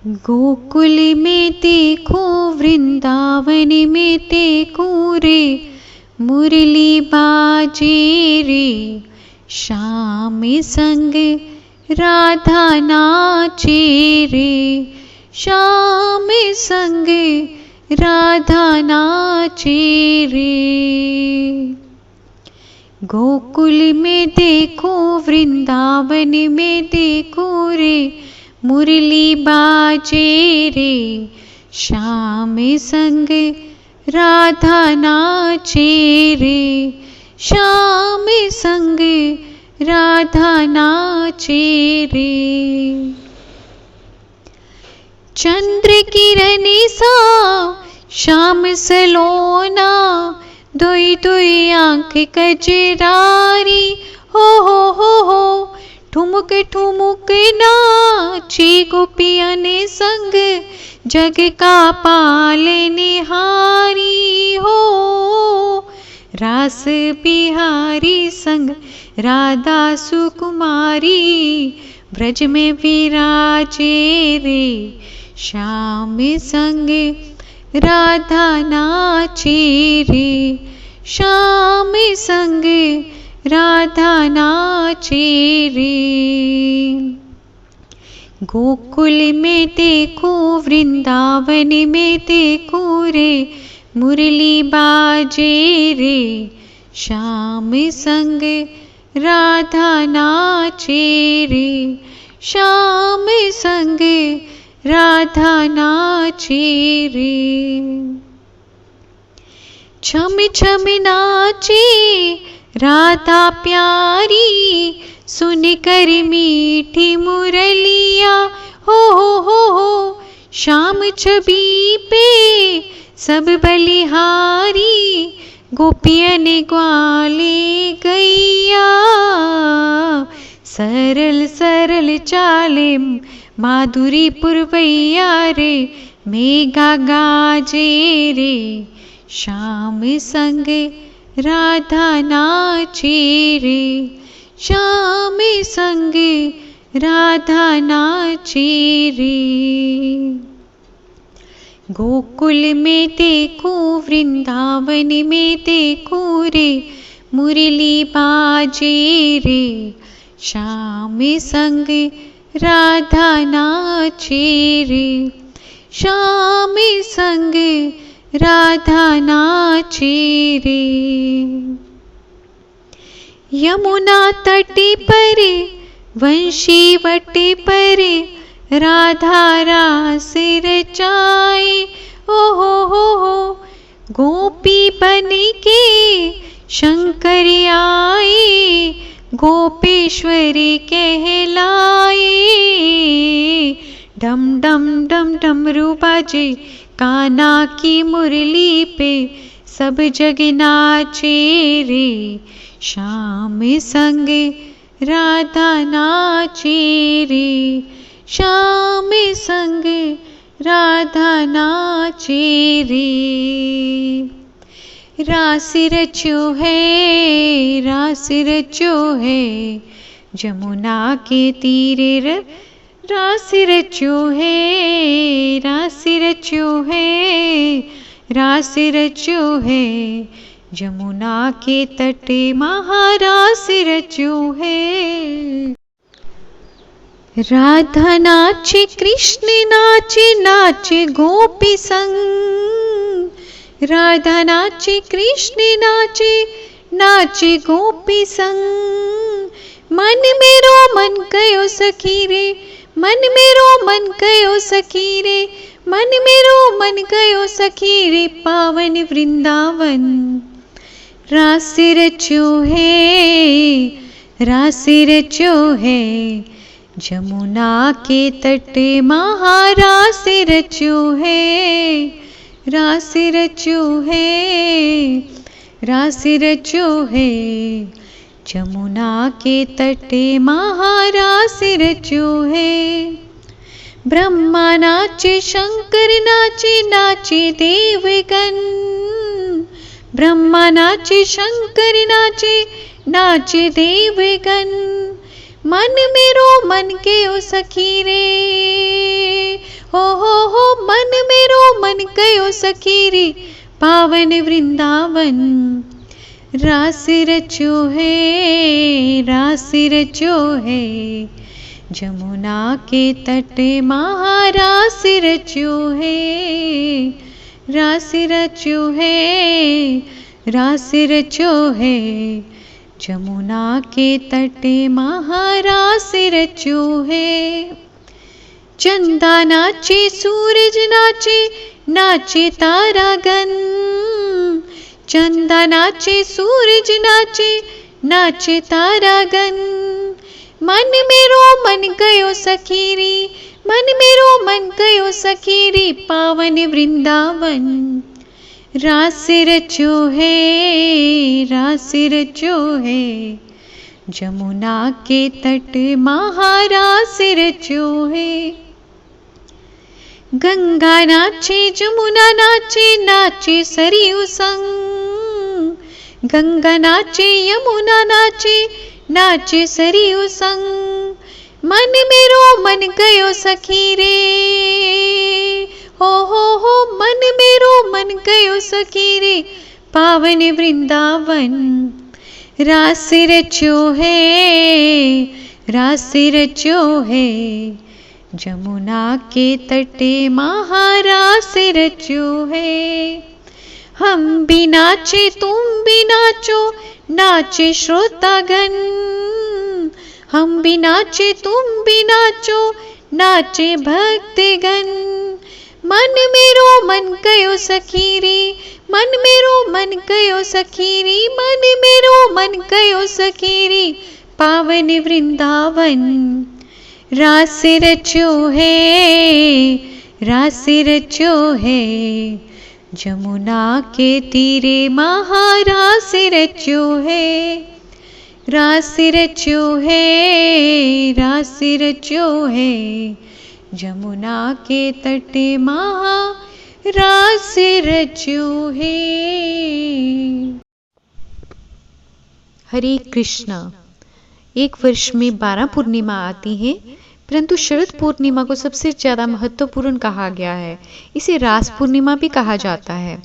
गोकुल में देखो वृंदावन में देखो रे, मुरली बाजे रे, श्याम संग राधा नाचे रे, श्याम संग राधा नाचे रे। गोकुल में देखो वृंदावन में देखो रे, मुरली बाजे रे, श्याम संग राधा नाचे रे, श्याम संग राधा नाचे रे। चंद्र किरण सा श्याम सलोना, दुई दुई आंख कजरारी, हो ठुमुक ठुमुक नाचे गोपियन संग, जग का पालनहारी हो। रास बिहारी संग राधा सुकुमारी, ब्रज में विराजे रे, श्याम संग राधा नाचे रे, श्याम संग राधा नाचे रे। गोकुल में देखो वृंदावन में देखो रे, मुरली बाजे रे, श्याम संग राधा नाचे रे, श्याम संग राधा नाचे रे। छम छम नाचे राधा प्यारी, सुन कर मीठी मुरलिया, हो श्याम छवि पे सब बलिहारी, गोपियन ग्वाले गैया। सरल सरल चाले माधुरी पुरवैया रे, मेघा गाजे रे, श्याम संग राधा नाचे रे, श्याम संग राधा नाचे रे। गोकुल में देखो वृंदावन में देखो रे, मुरली बाजे रे, श्याम संग राधा नाचे रे, श्याम संग राधा नाचे रे। यमुना तटे पर वंशी वटे पर, राधा रास रचाए, हो गोपी बन के शंकर आए, गोपेश्वरी कहलाए। डम डम डम डमरू बाजे कान्हा की मुरली पे, सब जग नाचे रे, श्याम संग राधा नाचे रे, श्याम संग राधा नाचे रे। रास रचो है, रास रचो है, जमुना के तीरे रास रचो है, रास रचो है, रास रचो है, जमुना के तटे महारास रचो है। राधा नाचे कृष्ण नाचे, नाचे गोपी संग, राधा नाचे कृष्ण नाचे, नाचे गोपी संग। मन मेरो मन कयो सखी रे, मन मेरो मन कयो सखी रे, मन मेरो मन कयो सखी रे, पावन वृंदावन। रास रचो है, रास रचो है, जमुना के तटे महारास रचो है, रास रचो है, रास रचो है, जमुना के तटे महारास रचो है। ब्रह्मा नाचे शंकर नाचे, नाचे देवगण, ब्रह्मा नाचे शंकर नाचे, नाचे देवगण। मन मेरो मन के ओ सखी रे, मन कयो सखी रे पावन वृंदावन। रास रचो है, रास रचो है, जमुना के तट महारास रचो है। रास रचो है, रास रचो है, जमुना के तट महारास रचो है। चंदा नाचे, सूरज नाचे, नाचे तारागण। चंदा नाचे, सूरज नाचे, नाचे तारागण। मन मेरो मन गयो सखी रे, मन मेरो मन गयो सखी रे पावन वृंदावन। रास रचो है, रास रचो है, जमुना के तट महारास रचो है। गंगा नाचे, जमुना नाचे, नाचे सरयू संग। गंगा नाचे, यमुना नाचे, नाचे सरयू संग। मन मेरो मन गयो सखी रे, हो मन मेरो मन गयो सखी रे पावन वृंदावन। रास रचो है, रास रचो है, जमुना के तटे महारास रचो है। हम भी नाचे, तुम भी नाचो, नाचे श्रोतागण। हम भी नाचे, तुम भी नाचो, नाचे भक्तगण। मन मेरो मन गयो सखी रे, मन मेरो मन गयो सखी रे, मन मेरो मन गयो सखी रे पावन वृंदावन। रास रचो है, रास रचो है, जमुना के तीरे महारास रचो है। रास रचो है, रास रचो है, जमुना के तटे महारास रचो है। हरे कृष्णा। एक वर्ष में 12 पूर्णिमा आती हैं, परंतु शरद पूर्णिमा को सबसे ज़्यादा महत्वपूर्ण कहा गया है। इसे रास पूर्णिमा भी कहा जाता है।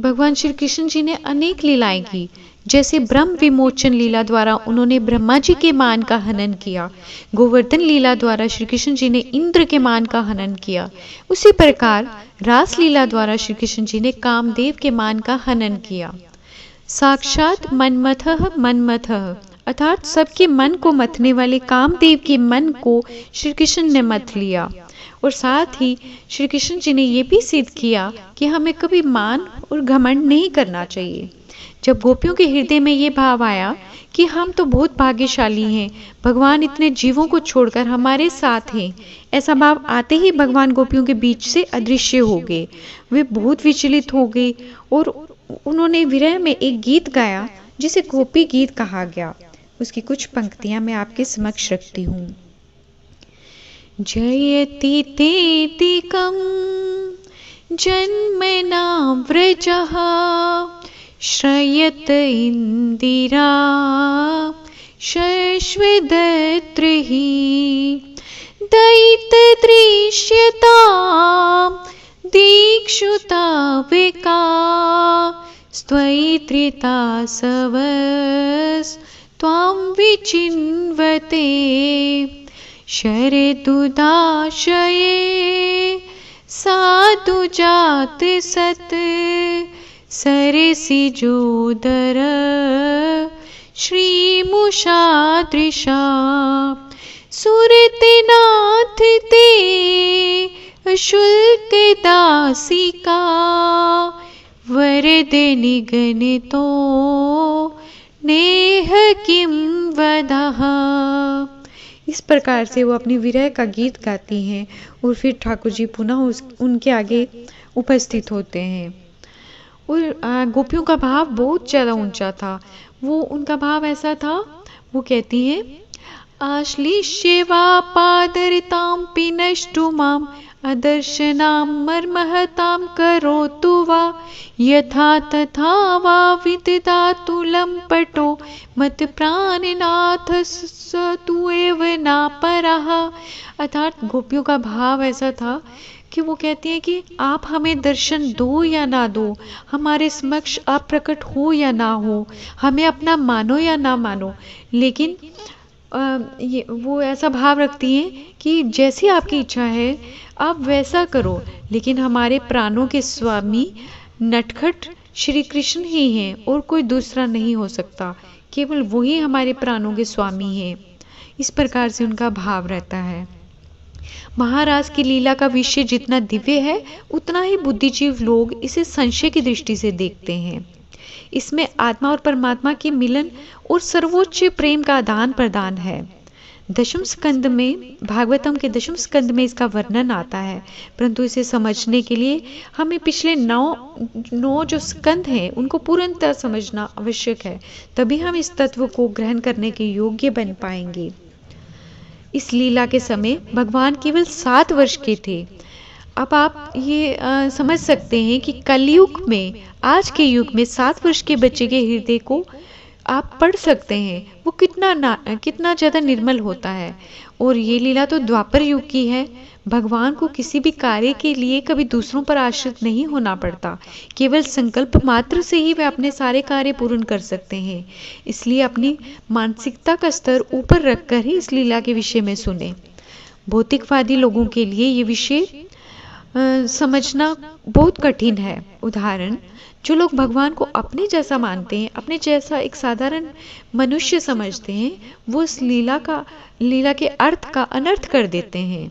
भगवान श्री कृष्ण जी ने अनेक लीलाएं की, जैसे ब्रह्म विमोचन लीला द्वारा उन्होंने ब्रह्मा जी के मान का हनन किया। गोवर्धन लीला द्वारा श्री कृष्ण जी ने इंद्र के मान का हनन किया। उसी प्रकार रास लीला द्वारा श्री कृष्ण जी ने कामदेव के मान का हनन किया। साक्षात मनमथः मनमथः अर्थात सबके मन को मथने वाले कामदेव के मन को श्री कृष्ण ने मथ लिया। और साथ ही श्री कृष्ण जी ने ये भी सिद्ध किया कि हमें कभी मान और घमंड नहीं करना चाहिए। जब गोपियों के हृदय में ये भाव आया कि हम तो बहुत भाग्यशाली हैं, भगवान इतने जीवों को छोड़कर हमारे साथ हैं, ऐसा भाव आते ही भगवान गोपियों के बीच से अदृश्य हो गए। वे बहुत विचलित हो गए और उन्होंने विरह में एक गीत गाया जिसे गोपी गीत कहा गया। उसकी कुछ पंक्तियां मैं आपके समक्ष रखती हूँ। जयति तेतिकं जन्मना व्रजः श्रयत इंदिरा शश्वदत्रिः दयितदृश्यतां दीक्षुताविका स्त्वयित्रिता सवस्त्वां विचिन्वते शरदुदाशये साधु जात सत सरसि जोदर श्रीमुषादृशा सुरतनाथ ते शुल्क दासिका वरद निगनितो नेह किं वदः। इस प्रकार से वो अपनी विरह का गीत गाती हैं और फिर ठाकुर जी पुनः उनके आगे उपस्थित होते हैं। और गोपियों का भाव बहुत ज़्यादा ऊंचा था। वो उनका भाव ऐसा था, वो कहती हैं आश्लिष्य वा पादरितां पिनष्टु माम अदर्शनां मर्महतां करोतु वा यथा तथा वा विदधातु लम्पटो मत प्राणनाथ स तु एव ना परः। अर्थात गोपियों का भाव ऐसा था कि वो कहती हैं कि आप हमें दर्शन दो या ना दो, हमारे समक्ष आप प्रकट हो या ना हो, हमें अपना मानो या ना मानो, लेकिन ये वो ऐसा भाव रखती हैं कि जैसी आपकी इच्छा है आप वैसा करो, लेकिन हमारे प्राणों के स्वामी नटखट श्री कृष्ण ही हैं और कोई दूसरा नहीं हो सकता, केवल वही हमारे प्राणों के स्वामी हैं। इस प्रकार से उनका भाव रहता है। महाराज की लीला का विषय जितना दिव्य है उतना ही बुद्धिजीव लोग इसे संशय की दृष्टि से देखते हैं। इसमें आत्मा और परमात्मा के मिलन और सर्वोच्च प्रेम का आदान प्रदान है। दशम स्कंद में, भागवतम के दशम स्कंद में इसका वर्णन आता है, परंतु इसे समझने के लिए हमें पिछले नौ जो स्कंद हैं उनको पूर्णतः समझना आवश्यक है, तभी हम इस तत्व को ग्रहण करने के योग्य बन पाएंगे। इस लीला के समय भगवान केवल 7 वर्ष के थे। अब आप ये समझ सकते हैं कि कलयुग में, आज के युग में 7 वर्ष के बच्चे के हृदय को आप पढ़ सकते हैं, वो कितना ज़्यादा निर्मल होता है। और ये लीला तो द्वापर युग की है। भगवान को किसी भी कार्य के लिए कभी दूसरों पर आश्रित नहीं होना पड़ता, केवल संकल्प मात्र से ही वे अपने सारे कार्य पूर्ण कर सकते हैं। इसलिए अपनी मानसिकता का स्तर ऊपर रखकर ही इस लीला के विषय में सुने। भौतिकवादी लोगों के लिए ये विषय समझना बहुत कठिन है। उदाहरण, जो लोग भगवान को अपने जैसा मानते हैं, अपने जैसा एक साधारण मनुष्य समझते हैं, वो इस लीला के अर्थ का अनर्थ कर देते हैं।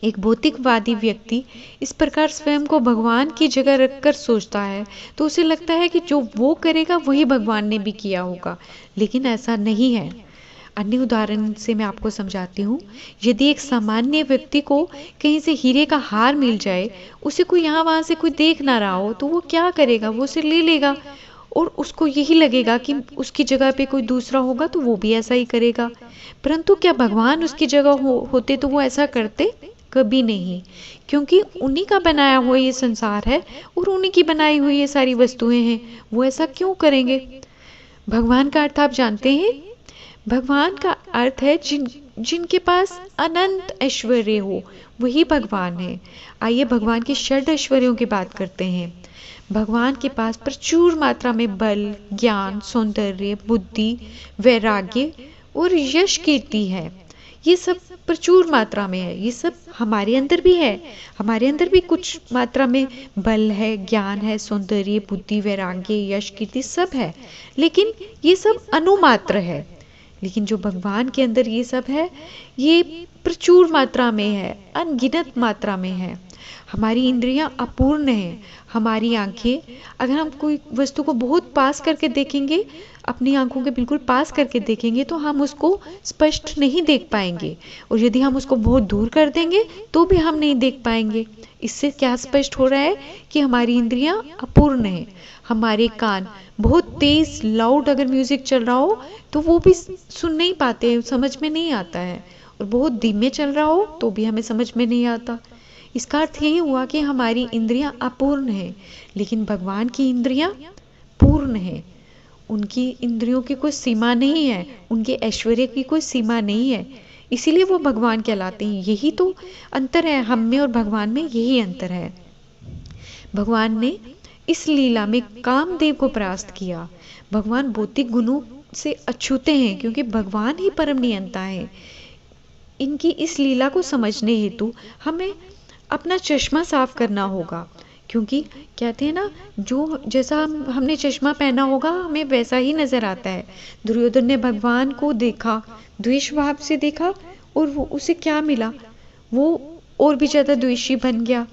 एक भौतिकवादी व्यक्ति इस प्रकार स्वयं को भगवान की जगह रखकर सोचता है तो उसे लगता है कि जो वो करेगा वही भगवान ने भी किया होगा, लेकिन ऐसा नहीं है। अन्य उदाहरण से मैं आपको समझाती हूँ। यदि एक सामान्य व्यक्ति को कहीं से हीरे का हार मिल जाए, उसे कोई यहाँ वहाँ से कोई देख ना रहा हो, तो वो क्या करेगा? वो उसे ले लेगा और उसको यही लगेगा कि उसकी जगह पे कोई दूसरा होगा तो वो भी ऐसा ही करेगा। परंतु क्या भगवान उसकी जगह होते तो वो ऐसा करते? कभी नहीं, क्योंकि उन्हीं का बनाया हुआ ये संसार है और उन्हीं की बनाई हुई ये सारी वस्तुएं हैं। वो ऐसा क्यों करेंगे? भगवान का अर्थ आप जानते हैं? भगवान का अर्थ है जिनके पास अनंत ऐश्वर्य हो, वही भगवान है। आइए भगवान के षड ऐश्वर्यों की बात करते हैं। भगवान के पास प्रचुर मात्रा में बल, ज्ञान, सौंदर्य, बुद्धि, वैराग्य और यश कीर्ति है। ये सब प्रचुर मात्रा में है। ये सब हमारे अंदर भी है। हमारे अंदर भी कुछ मात्रा में बल है, ज्ञान है, सौंदर्य, बुद्धि, वैराग्य, यश कीर्ति सब है, लेकिन ये सब अनुमात्र है। लेकिन जो भगवान के अंदर ये सब है, ये प्रचुर मात्रा में है, अनगिनत मात्रा में है। हमारी इंद्रियां अपूर्ण हैं। हमारी आंखें, अगर हम कोई वस्तु को बहुत पास करके देखेंगे, अपनी आंखों के बिल्कुल पास करके देखेंगे, तो हम उसको स्पष्ट नहीं देख पाएंगे, और यदि हम उसको बहुत दूर कर देंगे तो भी हम नहीं देख पाएंगे। इससे क्या स्पष्ट हो रहा है कि हमारी इंद्रियां अपूर्ण हैं। हमारे कान, बहुत तेज लाउड अगर म्यूजिक चल रहा हो तो वो भी सुन नहीं पाते, समझ में नहीं आता है, और बहुत धीमे चल रहा हो तो भी हमें समझ में नहीं आता। इसका अर्थ यही हुआ कि हमारी इंद्रियां अपूर्ण हैं, लेकिन भगवान की इंद्रियां पूर्ण हैं। उनकी इंद्रियों की कोई सीमा नहीं है, उनके ऐश्वर्य की कोई सीमा नहीं है, इसीलिए वो भगवान कहलाते हैं। यही तो अंतर है हम में और भगवान में, यही अंतर है। भगवान ने इस लीला में कामदेव को परास्त किया। भगवान भौतिक गुणों से अछूते हैं, क्योंकि भगवान ही परम नियंता है। इनकी इस लीला को समझने हेतु हमें अपना चश्मा साफ करना होगा, क्योंकि कहते हैं ना, जो जैसा हमने चश्मा पहना होगा हमें वैसा ही नजर आता है। दुर्योधन ने भगवान को देखा, द्वेष भाव से देखा, और वो उसे क्या मिला? वो और भी ज्यादा द्वेषी बन गया,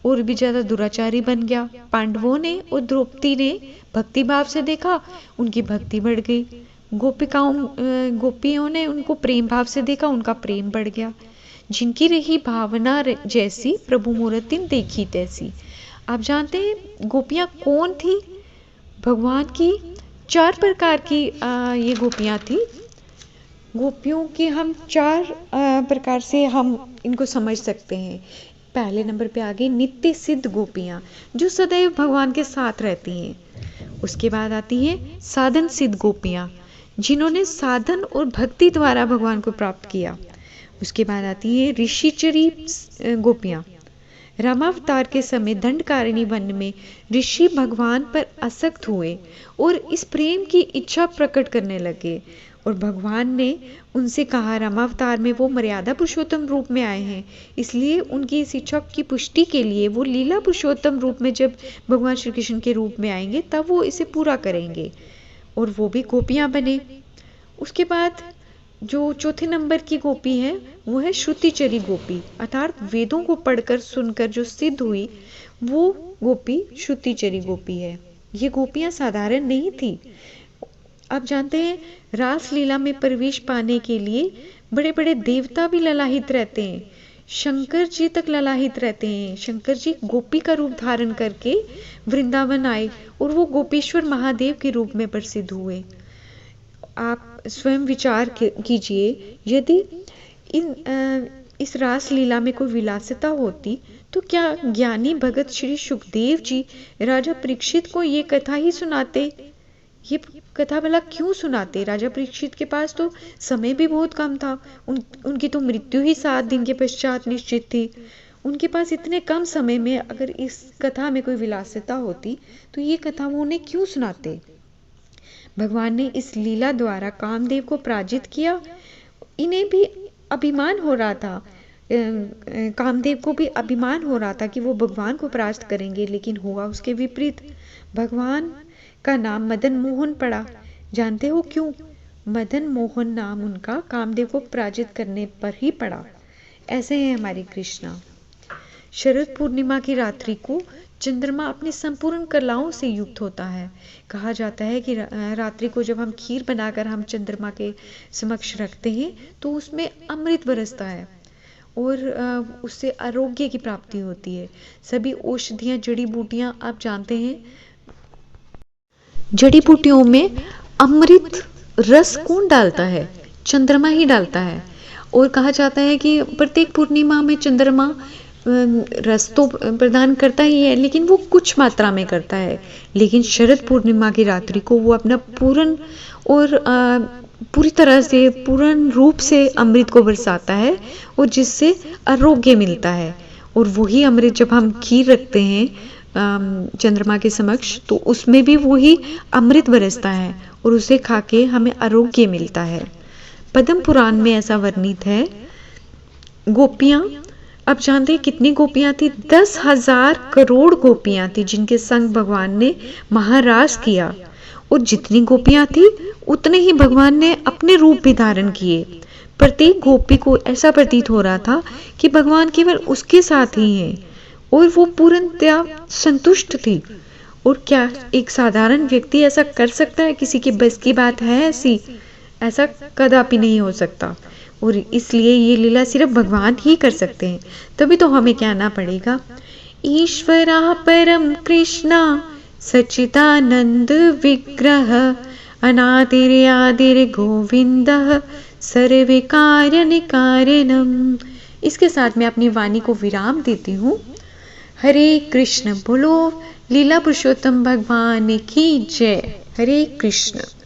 और भी ज्यादा दुराचारी बन गया। पांडवों ने और द्रौपदी ने भक्ति भाव से देखा, उनकी भक्ति बढ़ गई। गोपियों ने उनको प्रेम भाव से देखा, उनका प्रेम बढ़ गया। जिनकी रही भावना जैसी, प्रभु मूर्ति देखी तैसी। आप जानते हैं गोपियां कौन थी? भगवान की 4 प्रकार की ये गोपियां थी। गोपियों की हम 4 प्रकार से हम इनको समझ सकते हैं। पहले नंबर पे आ गई नित्य सिद्ध गोपियां, जो सदैव भगवान के साथ रहती हैं। उसके बाद आती हैं साधन सिद्ध गोपियां, जिन्होंने साधन और भक्ति द्वारा भगवान को प्राप्त किया। उसके बाद आती है ऋषिचरी गोपियां। रामावतार के समय दंडकारणी वन में ऋषि भगवान पर आसक्त हुए और इस प्रेम की इच्छा प्रकट करने लगे और भगवान ने उनसे कहा, रामावतार में वो मर्यादा पुरुषोत्तम रूप में आए हैं, इसलिए उनकी इस इच्छा की पुष्टि के लिए वो लीला पुरुषोत्तम रूप में जब भगवान श्री कृष्ण के रूप में आएंगे तब वो इसे पूरा करेंगे और वो भी गोपियां बने। उसके बाद जो चौथे नंबर की गोपी है वो है श्रुतिचरी गोपी, अर्थात वेदों को पढ़कर सुनकर जो सिद्ध हुई वो गोपी श्रुतिचरी गोपी है। ये गोपियां साधारण नहीं थी। आप जानते हैं रासलीला में प्रवेश पाने के लिए बड़े बड़े देवता भी ललाहित रहते हैं, शंकर जी तक ललाहित रहते हैं। शंकर जी गोपी का रूप धारण करके वृंदावन आए और वो गोपेश्वर महादेव के रूप में प्रसिद्ध हुए। आप स्वयं विचार कीजिए, यदि इस रासलीला में कोई विलासिता होती तो क्या ज्ञानी भगत श्री सुखदेव जी राजा परीक्षित को ये कथा ही सुनाते? ये कथा भला क्यों सुनाते? राजा परीक्षित के पास तो समय भी बहुत कम था, उनकी तो मृत्यु ही 7 दिन के पश्चात निश्चित थी। उनके पास इतने कम समय में अगर इस कथा में कोई विलासिता होती तो ये कथा वो उन्हें क्यों सुनाते? भगवान ने इस लीला द्वारा कामदेव को पराजित किया। इन्हें भी अभिमान हो रहा था, कामदेव को भी अभिमान हो रहा था कि वो भगवान को परास्त करेंगे, लेकिन हुआ उसके विपरीत। भगवान का नाम मदन मोहन पड़ा। जानते हो क्यों? मदन मोहन नाम उनका कामदेव को पराजित करने पर ही पड़ा। ऐसे हैं हमारे कृष्णा। शरद पूर्णिमा की रात्रि को चंद्रमा अपनी संपूर्ण कलाओं से युक्त होता है। कहा जाता है कि रात्रि को जब हम खीर बनाकर हम चंद्रमा के समक्ष रखते हैं तो उसमें अमृत बरसता है और उससे आरोग्य की प्राप्ति होती है। सभी औषधियां, जड़ी बूटियां, आप जानते हैं जड़ी बूटियों में अमृत रस कौन डालता है? चंद्रमा ही डालता है। और कहा जाता है कि प्रत्येक पूर्णिमा में चंद्रमा रस तो प्रदान करता ही है, लेकिन वो कुछ मात्रा में करता है। लेकिन शरद पूर्णिमा की रात्रि को वो अपना पूर्ण और पूरी तरह से पूर्ण रूप से अमृत को बरसाता है और जिससे आरोग्य मिलता है। और वही अमृत जब हम खीर रखते हैं चंद्रमा के समक्ष तो उसमें भी वही अमृत बरसता है और उसे खाके हमें आरोग्य मिलता है। पद्म पुराण में ऐसा वर्णित है। गोपियां, अब जानते हैं कितनी गोपियां थी? 10,000 करोड़ गोपियां थी जिनके संग भगवान ने महारास किया। और जितनी गोपियां थी उतने ही भगवान ने अपने रूप भी धारण किए। प्रत्येक गोपी को ऐसा प्रतीत हो रहा था कि भगवान केवल उसके साथ ही हैं और वो पूर्णतया संतुष्ट थी। और क्या एक साधारण व्यक्ति ऐसा कर सकता है? किसी की बस की बात है ऐसी? ऐसा कदापि नहीं हो सकता। और इसलिए ये लीला सिर्फ भगवान ही कर सकते हैं। तभी तो हमें कहना पड़ेगा, ईश्वरा परम कृष्णा सच्चिदानंद विग्रह अनादिर्यादिर गोविंदः सर्वे कार्य कारणम। इसके साथ मैं अपनी वाणी को विराम देती हूँ। हरे कृष्ण। बोलो लीला पुरुषोत्तम भगवान की जय। हरे कृष्ण।